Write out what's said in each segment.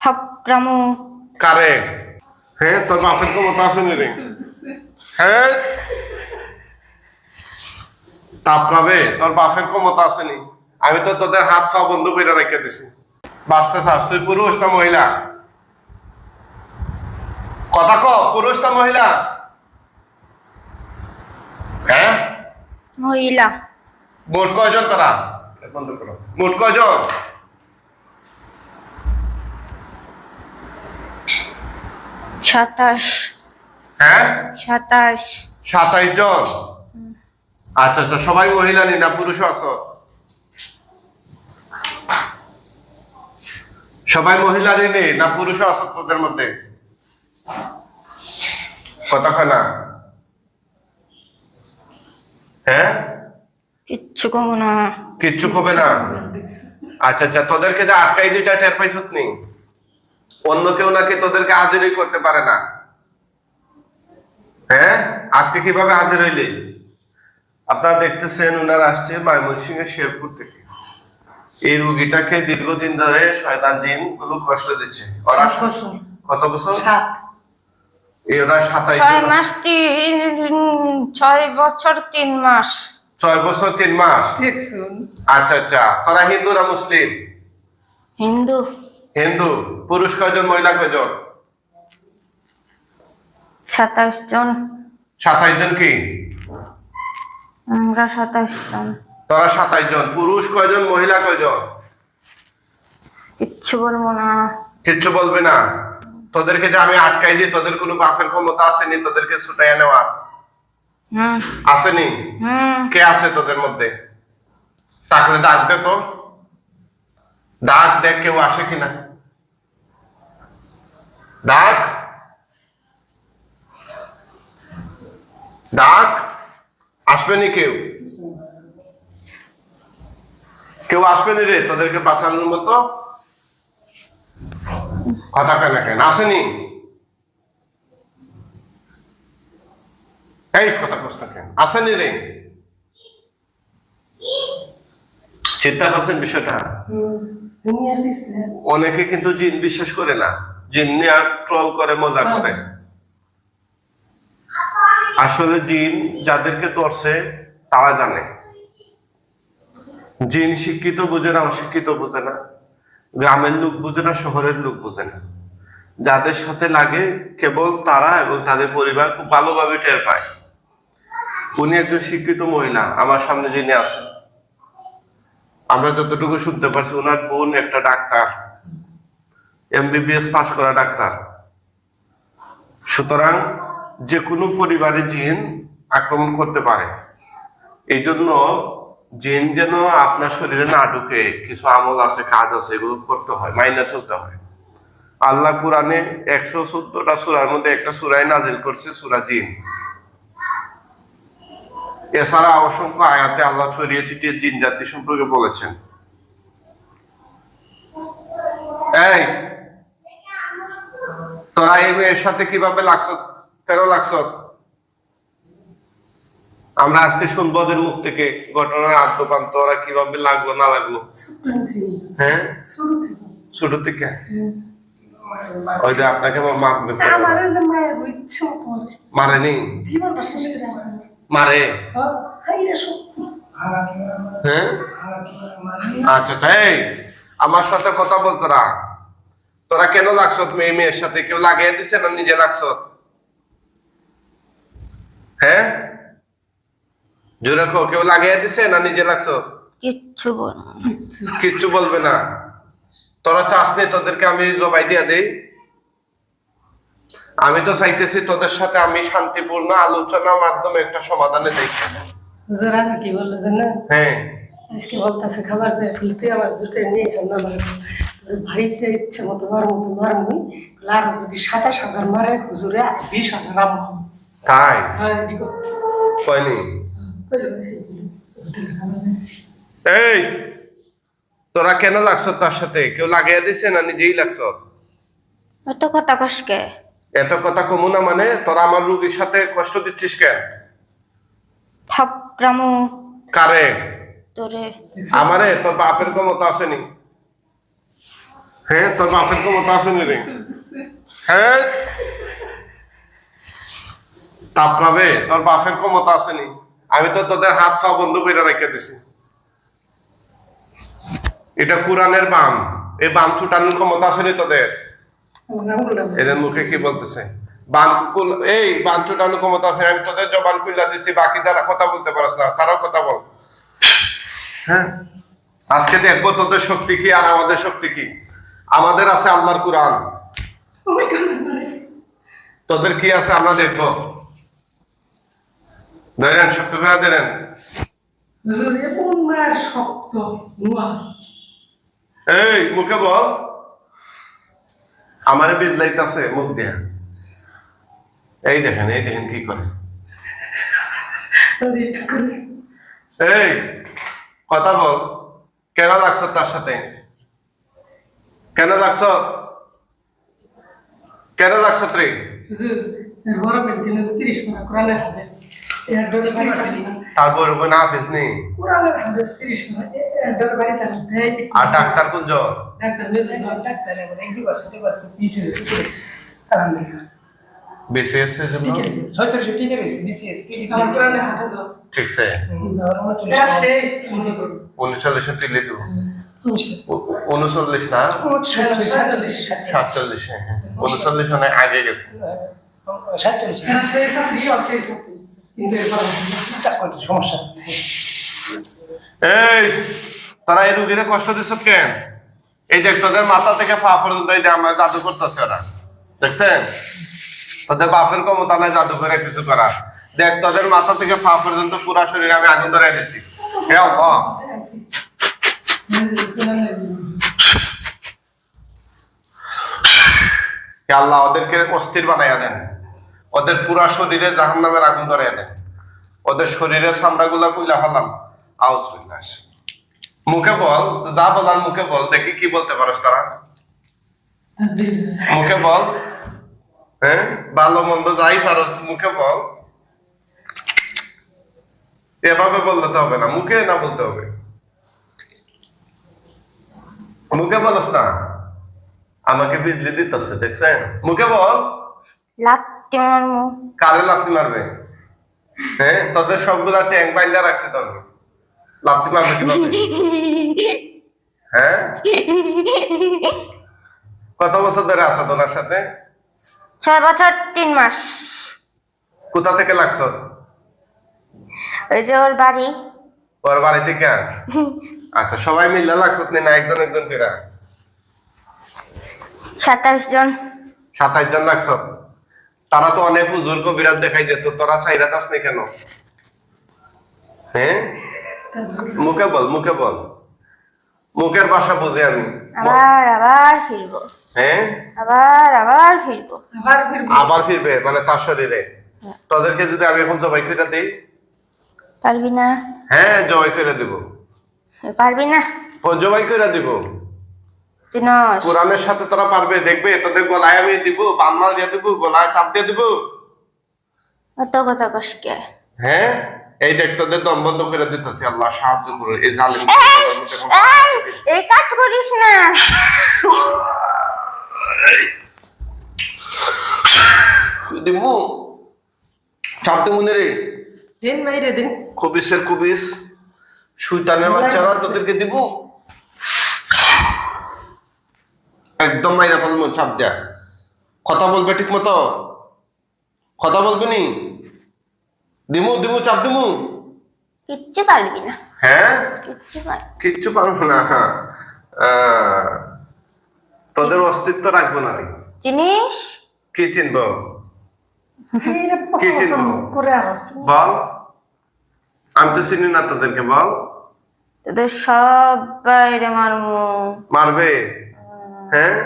থাপড়ামু। কারে? হ্যাঁ, তোর বাপের ক্ষমতা আছে নি রে? হ্যাঁ, তাপড়াবে? তোর বাপের ক্ষমতা আছে নি? আমি তো তোদের হাত পা বন্ধ করে রেখে দিছি। বাঁচতে চাস? তুই পুরুষ না মহিলা? কথা ক, পুরুষ না মহিলা? হ্যাঁ, মহিলা। মোট কয়জন তোরা? বন্ধ করো। মোট কয়জন? 27। হ্যাঁ, 27। 27 জন। আচ্ছা আচ্ছা, সবাই মহিলা নি না পুরুষও আছো? সবাই মহিলারই নেই না পুরুষও আছো তোদের মধ্যে? কথা কয় না? হ্যাঁ, কিচ্ছু কম না। কিচ্ছু হবে না। আচ্ছা আচ্ছা, তোদেরকে যে আটকাই দুইটা টের পাইছত নি? অন্য কেউ নাকি তোদেরকে হাজিরই করতে পারে না। হ্যাঁ, আজকে কিভাবে হাজির হইলে? আপনারা দেখতেছেন ওনারা আসছে ময়মনসিংহের শেরপুর থেকে। এই রুগীটাকে দীর্ঘদিন ধরে শয়তান জিন গুলো কষ্ট দিচ্ছে। ওরা কত বছর? ওরা 27 6 জন। মাস 6 বছর 3 মাস। 6 বছর 3 মাস। আচ্ছা আচ্ছা, তোরা হিন্দু না মুসলিম? হিন্দু। হিন্দু। পুরুষ কয়জন, মহিলা কয়জন? 27 জন। 27 জন কি? আমরা 27 জন। তোরা 27 জন। পুরুষ কয়জন, মহিলা কয়জন? কিচ্ছু বলবো না। কিচ্ছু বলবে না? তোদেরকে যে আমি আটকাই দিই, তোদের কোনো বাপের ক্ষমতা আসেনি তোদেরকে ছুটাইয়া নেওয়া? আসেনি? কে আছে তোদের মধ্যে? তাহলে ডাক দে তো, ডাক দেখ কেউ আসে কিনা। ডাক, ডাক। আসবে নি কেউ? কেউ আসবে নি রে তোদেরকে বাঁচানোর মতো? কথা কেন কেন আসেনি? এই কথা কস না কেন? আসেনি রে? চিন্তা করছেন বিষয়টা? অনেকে কিন্তু জিন বিশ্বাস করে না, জিন নিয়ে ট্রল করে, মজা করে। আসলে জিন যাদেরকে ধরছে তারা জানে। জিন শিক্ষিত বুঝে না, অশিক্ষিত বুঝে না, গ্রামের লোক বুঝে না, শহরের লোক বুঝে না। যাদের সাথে লাগে কেবল তারা এবং তাদের পরিবার খুব ভালোভাবে টের পায়। উনি একজন শিক্ষিত মহিলা, আমার সামনে যিনি আছেন, আমরা যতটুকু শুনতে পারছি ওনার বোন একটা ডাক্তার, এমবিবিএস পাস করা ডাক্তার। সুতরাং যে কোনো পরিবারে জিন আক্রমণ করতে পারে। এই জন্য জিন যেন আপনার শরীরে না ঢুকে, কিছু আমল আছে, কাজ আছে, এগুলো করতে হয়, মাইনে চলতে হয়। আল্লাহ কুরআনে 114টা সূরার মধ্যে একটা সূরায় নাজিল করছে, সূরা জিন। এছাড়া অসংখ্য আয়াতে আল্লাহ ছড়িয়ে ছিটিয়ে জিন জাতি সম্পর্কে বলেছেন। এই, তোরা এই মেয়ের সাথে কিভাবে লাগছ, কেন লাগছ? আমরা আজকে শুনবো ওদের মুখ থেকে ঘটনার আদ্যপান্ত, ওরা কিভাবে লাগলো না লাগলো। হ্যাঁ, ছোট থেকে। ওই যে আপনাকে মারেনি? মারে? হ্যাঁ, আচ্ছা আচ্ছা। এই, আমার সাথে কথা বল। তোরা তোরা কেন লাগছ? মেয়ের সাথে কেউ লাগিয়ে দিছে না নিজে লাগছ? হ্যাঁ, জোরে কো, কেউ লাগিয়ে দিছে না নিজে লাগছ? কিচ্ছু বলবো না। কিচ্ছু বলবে না? তোরা চাস নি তোদেরকে আমি জবাই দিয়ে দেই? আমি তো চাইতেছি তোদের সাথে আমি শান্তিপূর্ণ আলোচনার মাধ্যমে একটা সমাধানে দেখি। কি বললো জানো? হ্যাঁ, আজকে বলতেছে খাবার যে তুই আমার জুটে নিয়েছেন না, মানে ভাইতে ইচ্ছে মতো মারমুই আর যদি 27,000 মারে হুজুরে 20,000 আমো। তাই? হ্যাঁ দিগো কয়নি? এই এই, তোরা কেন লাগছ তার সাথে? কেউ লাগিয়ে দিছে না নিজেই লাগছ? এত কথা কসকে? এত কথা কমু না মানে? তোরা আমার রোগীর সাথে কষ্ট দিচ্ছিস কেন? থাপড়ামু। কারে? তোরে। আমারে? তোর বাপের ক্ষমতা আসেনি? হ্যাঁ তোর বাপের ক্ষমতা আছে নি রে? হ্যাঁ তাপরাবে তোর বাপের ক্ষমতা আছে নি? আমি তো তোদের হাত পা বন্ধ করে রেখে দিছি। এটা কোরআনের বাম, এই বাম ছুটানোর ক্ষমতা আছে নি তোদের? এদের মুখে কি বলতেছে? এই বান ছুটানোর ক্ষমতা আছে? আমি তোদের জবান খুলে দিছি, বাকি যারা কথা বলতে পারছ না তারাও কথা বল। হ্যাঁ আজকে দেখবো তোদের শক্তি কি আর আমাদের শক্তি কি। আমাদের আছে আল্লাহর কোরআন, তোদের কি আছে আমরা দেখবো। ধরেন শক্ত করে দেন। এই মুখে বল, আমারে বিজলাইতাছে মুখ দিয়া। এই দেখেন কি করে। এই কথা বল, কেন লাগছ তার সাথে? কেন লাগছ রে? তারপর না হাফেজ নেই আর ডাক্তার কোন বিসিএস এর জন্য ঠিক আছে 39 পিলে দেব 39 না 47 হ্যাঁ 39 অনেক আগে গেছে। সমস্যা এই তারা এই রুগীরে কষ্ট দিচ্ছ কেন? এই যে তোদের মাথা থেকে পা পর্যন্ত এই যে আমরা জাদু করতেছে ওরা, দেখছেন? তোদের বাপের ক্ষমতা নাই জাদু করে কিছু করা। দেখ তোদের মাথা থেকে পা পর্যন্ত পুরা শরীরে আমি আগুন ধরে দিচ্ছি। হে আল্লাহ হে আল্লাহ ওদেরকে অস্থির বানাইয়া দেন, ওদের পুরা শরীরে জাহান্নামের আগুন ধরাইয়া দেন, ওদের শরীরের চামড়াগুলা কইলা ফেলাম। আউযুবিল্লাহ। মুখে বল, যা বলার মুখে বল, দেখি কি বলতে পারস তারা। মুখে বল, হ্যাঁ ভালো মন্দ যাই পারস মুখে বল। এভাবে বললে তো হবে না, মুখে না বলতে হবে। মুখে বলস না, আমাকে বিজলি দিতেছে দেখছেন? মুখে বল। লাত্তি মারমু। কারে লাত্তি মারবে? হ্যাঁ তোদের সবগুলা ট্যাঙ্ক বাইন্দা রাখছে তোর, লাত্তি মারবে কিভাবে? হ্যাঁ কত বছর ধরে আছো তোর সাথে? 6 বছর 3 মাস। কোথা থেকে লাগছ? ওই যে ওর বাড়ি। ওর বাড়ি থেকে? আচ্ছা সবাই মিলে লাগছ না একজন একজন করে? 27 জন। 27 জন লাগছ। তারা তো অনেক বুজুর্গ বিরাজ দেখাই যেত, তোরা চাইরা যাস না কেন? হ্যাঁ মুখে বল, মুখে বল, মুখের ভাষা বুঝি আমি। আবার ফিরবো। হ্যাঁ আবার ফিরবো। আবার ফিরবে মানে তার শরীরে? তোদেরকে যদি আমি এখন জবাই করে দিই? পারবি না। হ্যাঁ জবাই করে দিব। পারবি না। ও জবাই করে দিব। চিনস? কোরআনের সাথে তোরা পারবে? দেখবে তোদের গলায় আমি দিব, বানমাল দিয়ে দিব, গলায় চাপ দিয়ে দিব। অত কথা কসকে। হ্যাঁ এই দেখ তোদের দম বন্ধ করে দিতেছি, আল্লাহ সাহায্য করো এই জালিম। এই কাজ করিস না। দিমু চাপ দিমু রে। দিন মাইরে দিন। কবিসের কবিস শয়তানের বাচ্চারা তোদেরকে দিব একদম মাইরা ফেলবো চাপ দেয়া। কথা বলবে ঠিক মতো, কথা বলবি নি? দিমু দিমু চাপ দিমু। কিচ্ছু পারবি না। হ্যাঁ কিচ্ছু পারবো না। তোদের অস্তিত্ব রাখবো না রে। জিনিস কি চিনবো? কি চিনবো বল? আমি তো চিনি না তোদেরকে, বল। তোদের সব বাইরে মারমু। মারবে? হ্যাঁ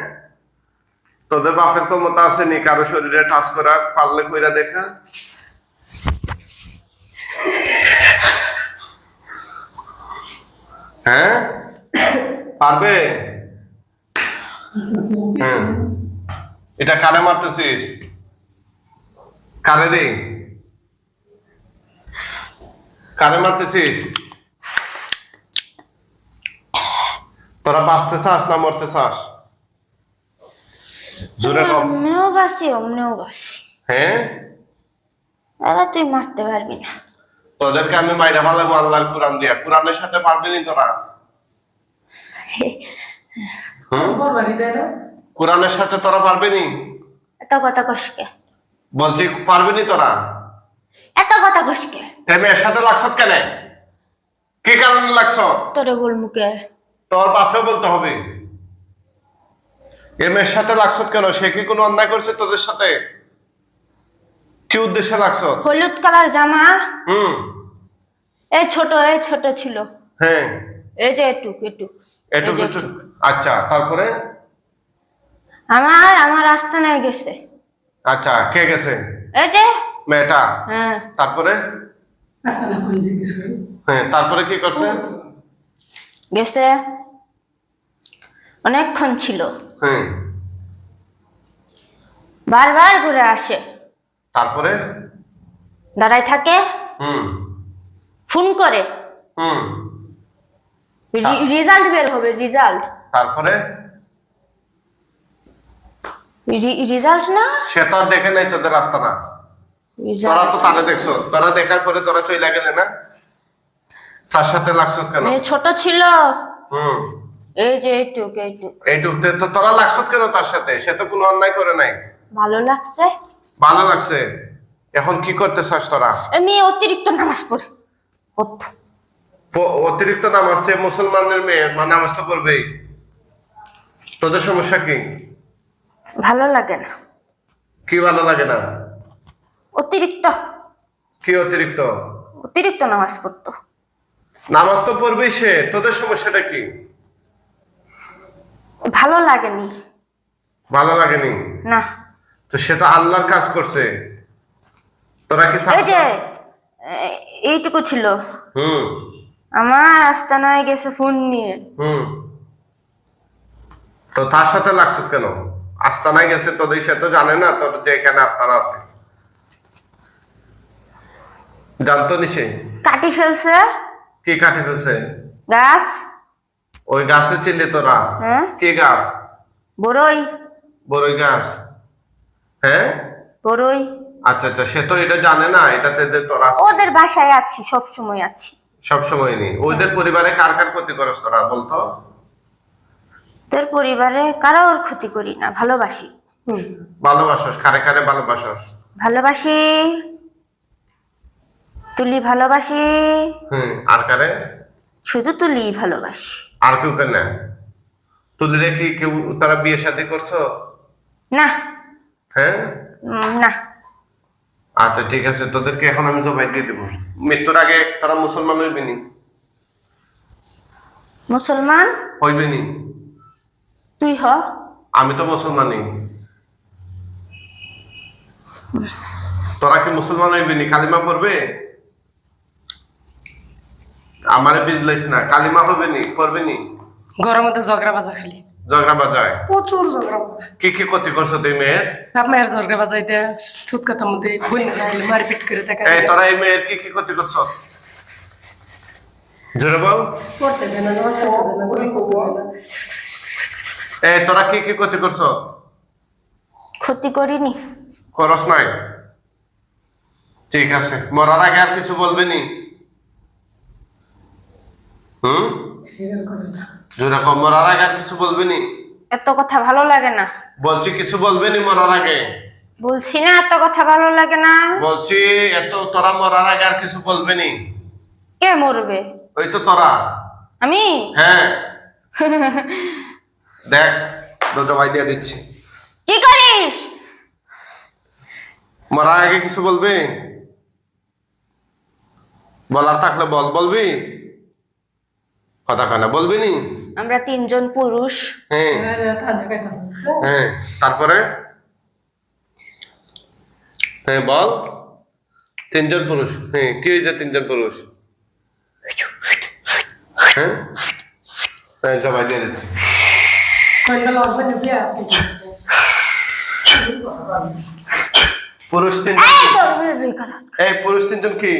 তোদের বাপের ক্ষমতা আছে নি কারো শরীরে টাচ করার? পারলে কইরা দেখা। হ্যাঁ পারবে? হ্যাঁ এটা কারে মারতেছিস? কারে রে? কারে মারতেছিস? তোরা বাঁচতে চাস না মরতে চাস? জোরে কম। এমনিও বাসি অমনিও বাসি। হ্যাঁ, এবার তুই মারতে পারবি না। তোদেরকে আমি মাইরা ভালাবো আল্লাহর কোরআন দিয়া। কোরআনের সাথে পারবি নি তোরা? বড় বাড়ি দেয় না কোরআনের সাথে তোরা পারবি নি? এত কথা কষকে, বলছি পারবি নি তোরা? এত কথা কষকে। তুই মেয়ের সাথে লাগছত কেন? কি কারণে লাগছ? তোরে বল মুখে। তোর বাপে বলতে হবে। এ মেয়ের সাথে লাগছত কেন? সে কি কোনো অন্যায় করছে তোদের সাথে? কি উদ্দেশ্যে লাগছ? হলুদ কালার জামা, হুম, এই ছোট ছিল, হ্যাঁ, এই যে এটুক এটুক। একটু এই যে একটু। এটুক। আচ্ছা, তারপরে? আমার আস্তানায় গেছে। আচ্ছা, কে গেছে? এই যে মেয়েটা। হ্যাঁ, তারপরে? আস্তে না করে জিজ্ঞেস করি হ্যাঁ, তারপরে কি করছে? গেছে, অনেকক্ষণ ছিল, হ্যাঁ, বারবার ঘুরে আসে, তারপরে? দাঁড়ায় থাকে, হুম, ফোন করে, হুম, রেজাল্ট বের হবে, রেজাল্ট। তারপরে? রেজাল্ট না, সে তো আর দেখে নাই তোদের রাস্তা না। তোরা রেজাল্ট। তো তারে দেখছো, তোরা দেখার পরে তোরা চলে গেলে না? তার সাথে লাগছো কেন? মেয়ে ছোট ছিল, হুম, এই যে এইটুক এইটুক। এইটুকতে তো তোরা লাগছো কেন তার সাথে? সে তো কোনো অন্যায় করে নাই। ভালো লাগছে, ভালো লাগছে। এখন কি করতে চাস তোরা? মেয়ে অতিরিক্ত নামাজ পড়ে। অতিরিক্ত নামাজ, সে মুসলমানের মেয়ে, মানে নামাজ তো পড়বেই। তোদের সমস্যা কি? ভালো লাগে না, কি ভালো লাগে না? অতিরিক্ত কি অতিরিক্ত? অতিরিক্ত নামাজ পড়তো। নামাজ তো পড়বেই সে, তোদের সমস্যাটা কি? ভালো লাগেনি। ভালো লাগেনি? না, তো সে তো আল্লাহর কাজ করছে, তোরা কি এই চাস যে না? এইটুকু ছিল, হুম, আমার আস্তানায় গেছে ফোন নিয়ে। হুম, তো তার সাথে লাগছে কেন? আস্তানায় গেছে, তোদের সে তো জানে না তোর যে এখানে আস্তানা আছে? জানতো নি সে? কাটি ফেলছে কি কাটে ফেলছে? গাছ। ওই গাছে চিনলি তোরা? হ্যাঁ, কি গাছ? বড়ই বড়ই গাছ। হ্যাঁ, বড়ই। আচ্ছা আচ্ছা, সে তো এটা জানে না এটাতে যে তোরা ওদের বাসায় আছি, সব সময় আছি। সব সময় নেই। ওদের পরিবারে কার কার ক্ষতি করস তোরা বলতো? তোর পরিবারে কারোর ক্ষতি করি না, ভালোবাসি। ভালোবাসস? কারে কারে ভালোবাসস? ভালোবাসি, তুলি ভালোবাসি, হুম, আর কারে? শুধু তুলি ভালোবাসি। আর কেউ কেন? তুলি রেখে কেউ তারা বিয়ে শাদী করছো? না, হ্যাঁ, না। আচ্ছা ঠিক আছে, তোদেরকে এখন আমি জবাই দিয়ে দেবো। মৃত্যুর আগে তারা মুসলমান হইবে নি? মুসলমান হইবে নি? তুই হ। আমি তো মুসলমানই। তোরা কি মুসলমান হইবে নি? কালিমা পড়বে? আমারে বিজলাইস না, কালিমা হবে নি, পড়বে নি? ঘরের মধ্যে ঝগড়া বাজা খালি ঝগড়া বাজায়? প্রচুর ঝগড়া বাজা। কি কি ক্ষতি করছো তুই মেয়ের? আপনার ঝগড়া বাজাইতে সুদ কথার মধ্যে বন্যা লাগলে মারপিট করে থাকে। এই তোরা এই মেয়ের কি কি ক্ষতি করছো? জোরে বল। পড়তে দেয় না, নামাজ পড়তে দেয় না, বই করতে দেয় না। এই তোরা কি কি ক্ষতি করছো? ক্ষতি করিনি। করস নাই? ঠিক আছে, মরার আগে আর কিছু বলবে নি? হুম, স্বীকার করে না। জোরে কম, মরার আগে আর কিছু বলবে নি? এত কথা ভালো লাগে না। বলছি কিছু বলবে নি মরার আগে? বলছি না এত কথা ভালো লাগে না। বলছি এত তোরা মরার আগে আর কিছু বলবে নি? কে মরবে? ওই তো তোরা। আমি? হ্যাঁ, দেখ জবাই দিয়ে দিচ্ছি। কি করিস? মরার আগে কিছু বলবি? বলার থাকলে বল, বলবি? কথা খানা বলবি নি? আমরা তিনজন পুরুষ। হ্যাঁ, হ্যাঁ, তারপরে? হ্যাঁ বল। তিনজন পুরুষ, হ্যাঁ, কি হয়েছে তিনজন পুরুষ? হ্যাঁ, হ্যাঁ, জবাই দিয়ে দিচ্ছি। পুরুষ তিনজন এই কি? তোর বোনের বিয়ে করা। এই পুরুষ তিনজন কি?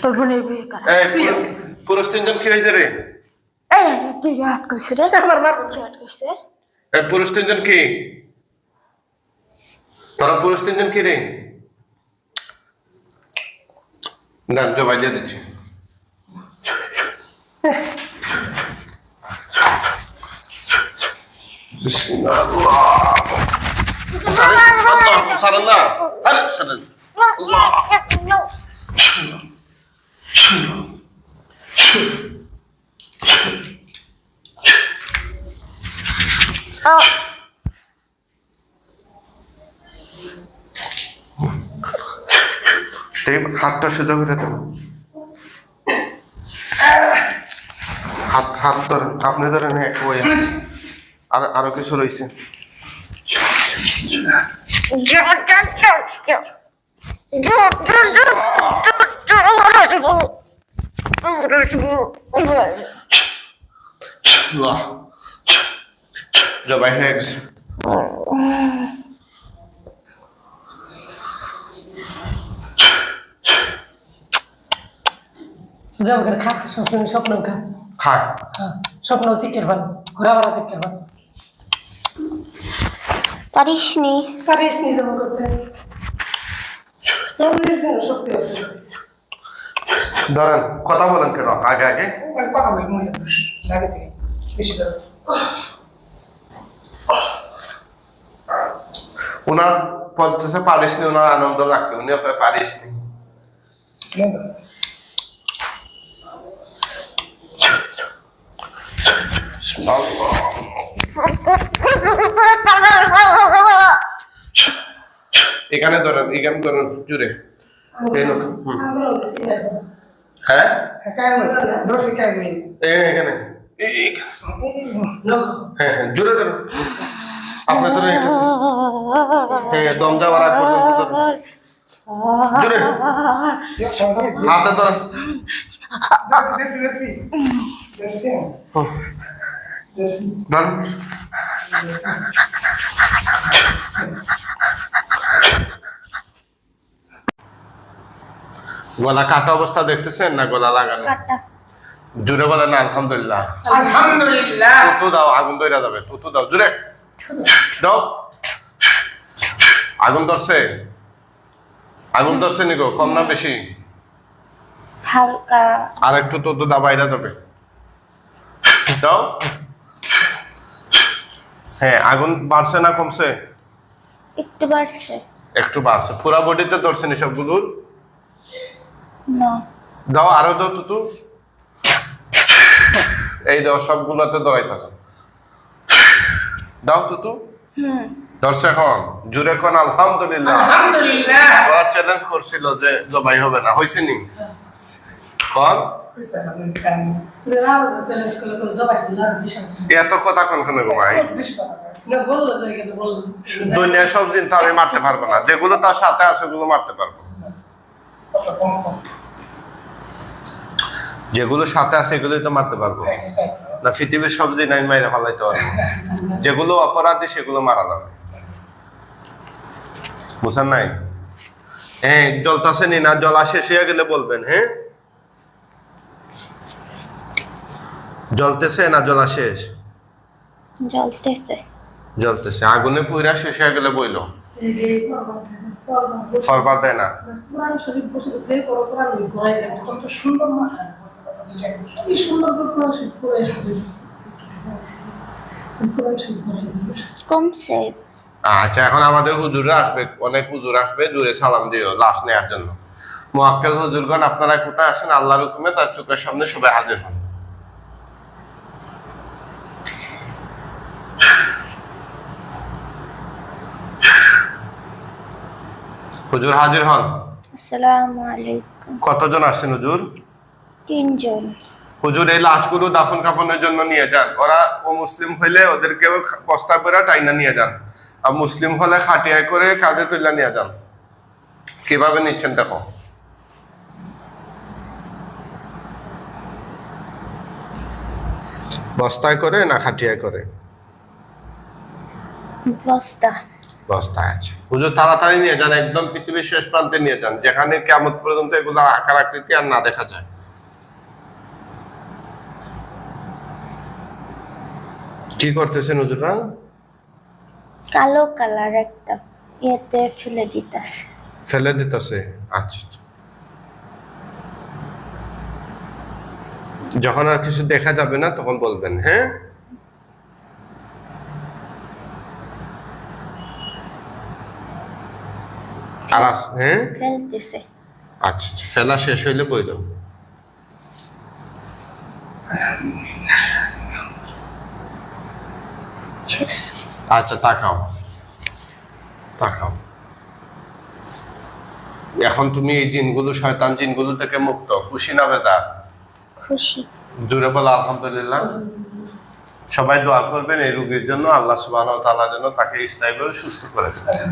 তোর বোনের বিয়ে করা। এই পুরুষ তিনজন কি হয়েছে রে? এই তুই আটকাইছে রে। কে আটকাইছে? পুরুষ তিনজন কি? তোরা পুরুষ তিনজন কি রে? না জবাই দিয়ে দিচ্ছি। সারেন না, আরে সারেন। হাতটা সোজা করে দেব। হাত হাত ধরেন, আপনি ধরেন এক বই। আর আরো কিছু রয়েছে। জবাই হয়ে গেছে। যাও করে খা, সবসময় স্বপ্ন খা। খায় হ্যাঁ, স্বপ্ন শিখের ভালো, ঘোরা বেড়া শিখের ভালো। পারিসনি। পারিস নি যেমন করতে। সত্যি ধরেন, কথা বলেন কেন আগে আগে? কথা বলি মনে লাগে থেকে বেশি করে। ওনার বলতেছে পারিসনি, ওনার আনন্দ লাগছে, উনি পারিসনি। এখানে ধরেন, এখানে ধরেন জুড়ে। হ্যাঁ এখানে, হ্যাঁ হ্যাঁ জুড়ে ধরুন। আপনার ধরেন এটা, হ্যাঁ দম যাওয়ার আগ পর্যন্ত ধরুন জুড়ে। হাতে ধরেন। ধরেন। গলা কাটা অবস্থা দেখতেছেন না গলা লাগানো? কাটা। জুড়ে বলেন আলহামদুলিল্লাহ। আলহামদুলিল্লাহ। তুতু দাও, আগুন ধরে যাবে। তুতু দাও, জুড়ে দাও। আগুন ধরছে? আগুন ধরছে নিকো? কম না বেশি? হালকা। আর একটু তুতু দাও, বাইরে যাবে। দাও। হ্যাঁ, আগুন বাড়ছে না কমছে? একটু বাড়ছে। একটু বাড়ছে। পুরা বডিতে ধরছে নি সবগুলোর? না। দাও, আরো দাও তুতু। এই দাও, সবগুলোতে ধরাইতেছে। দাও তুতু। ধরছে এখন? জুড়ে কোন আলহামদুলিল্লাহ। আলহামদুলিল্লাহ। ওরা চ্যালেঞ্জ করছিল যে জবাই হবে না, হয়েছে নি? কোন এত কথা কোন কোন গো ভাই? দুনিয়ার সব জিন তো আমি মারতে পারবো না, যেগুলো তার সাথে আছে ওগুলো মারতে পারবো। যেগুলো সাথে আছে এগুলোই তো মারতে পারবো না। পৃথিবীর সব জিন আমি মাইরে ফেলাইতে পারবো। যেগুলো অপরাধী সেগুলো মারা যাবে। বুঝেন নাই? হ্যাঁ, জলতাছে নি না? জলা শেষ হয়ে গেলে বলবেন। হ্যাঁ, জ্বলতেছে না জলা শেষ? জ্বলতেছে। জ্বলতেছে। আগুনে পুইরা শেষ হয়ে গেলে বইলো ফরবার দেয় না। কমছে। আচ্ছা, এখন আমাদের হুজুররা আসবে, অনেক হুজুর আসবে, জুড়ে সালাম দিও লাশ নেওয়ার জন্য। মুআক্কেল হুজুরগণ আপনারা কোথায় আছেন? আল্লাহর হুকুমে তার চোখের সামনে সবাই হাজির হন। হুজুর হাজির হন। আসসালামু আলাইকুম। কতজন আসছেন হুজুর? 3 জন। হুজুর এই লাশগুলো দাফন কাফনের জন্য নিয়ে যান। ওরা ও মুসলিম হইলে ওদেরকে বস্তা করে টাইনা নিয়ে যান, আর মুসলিম হলে খাটিয়ায় করে কাঁধে তুলে নিয়ে যান। কিভাবে নিচ্ছেন দেখো। বস্তায় করে না খাটিয়ায় করে? বস্তা। বস্তায় আছে। হুজুর তাড়াতাড়ি নিয়ে যান, একদম পৃথিবীর শেষ প্রান্তে নিয়ে যান, যেখানে কিয়ামত পর্যন্ত এগুলোর আকার আকৃতি আর না দেখা যায়। কি করতেছেন হুজুররা? কালো কালার একটা ইয়েতে ফেলে দিতেছে। ফেলে দিতেছে? আচ্ছা আচ্ছা। যখন আর কিছু দেখা যাবে না তখন বলবেন, হ্যাঁ? আর হ্যাঁ, ফেলতেছে। আচ্ছা আচ্ছা, ফেলা শেষ হইলে বইল। শেষ। আচ্ছা, তাকাও তাকাও। এখন তুমি এই জিনগুলো, শয়তান জিনগুলো থেকে মুক্ত, খুশি না বেজার? খুশি। জোরে বলো আলহামদুলিল্লাহ। সবাই দোয়া করবেন এই রোগীর জন্য, আল্লাহ সুবহানাহু ওয়া তাআলা যেন তাকে স্থায়ীভাবে সুস্থ করে দেন।